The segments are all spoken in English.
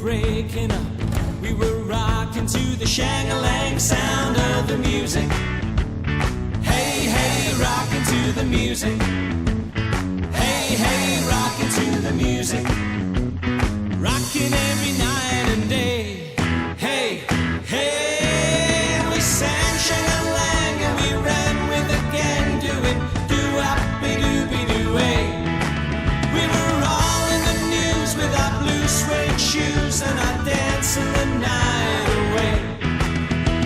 breaking up. We were rocking to the Shang-a-Lang sound of the music. Hey, hey, rocking to the music. Hey, hey, rocking to the music. Rocking every night and day. Hey, hey, we sang Shang-a-Lang and we ran with a gang doing do-wop-be-doo-be-doo-way. We were all in the news with our blue suede shoes and our dancing the night away.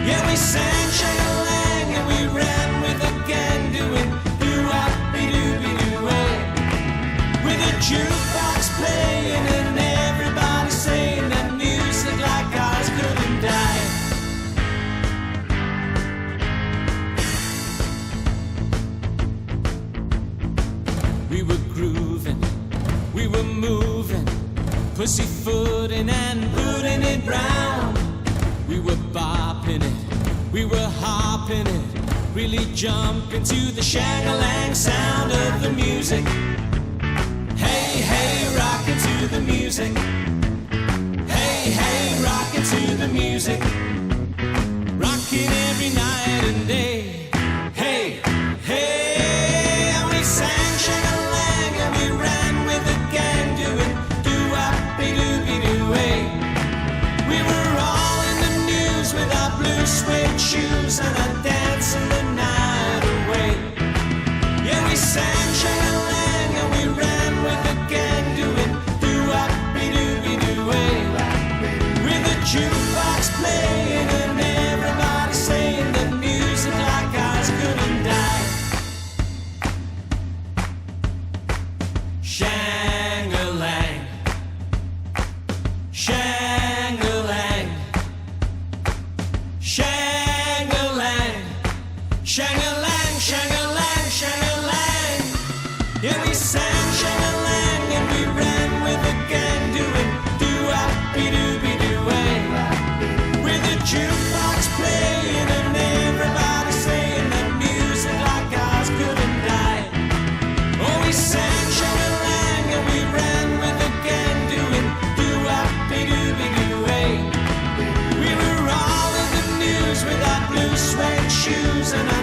Yeah, we sang Shang-a-Lang and we ran with a gang doing do-wop-be-doo-be-doo-way. With a jukebox playing and everybody saying that music like ours couldn't die. We were grooving, we were moving, pussyfooting and putting it round. We were bopping it, we were hopping it, really jumping to the Shang-a-Lang sound of the music. Hey, hey, rocking to the music. Hey, hey, rocking to the music. Rocking every night and day. Hey, hey, and we sang Shang-a-Lang and we ran with the gang doing do-wop-be-doo-be-doo-way. We were all in the news with our blue suede shoes and our dancing the night away. Yeah, we sang Shang-a-Lang and we ran with the gang doing do-wop-be-doo-be-doo-way. With a jukebox playing and everybody saying that music like ours couldn't die. Shang-a-Lang, Shang-a-Lang, Shang-a-Lang, Shang-a-Lang, Shang-a-Lang, Shang-a-Lang. Yeah, we sang Shang-a-Lang and we ran with a gang doing do-wop-be-doo-be-doo-way. With a jukebox playing and everybody saying that music like ours couldn't die. Oh, we sang Shang-a-Lang and we ran with a gang doing do-wop-be-doo-be-doo-way. We were all in the news with our blue suede shoes and our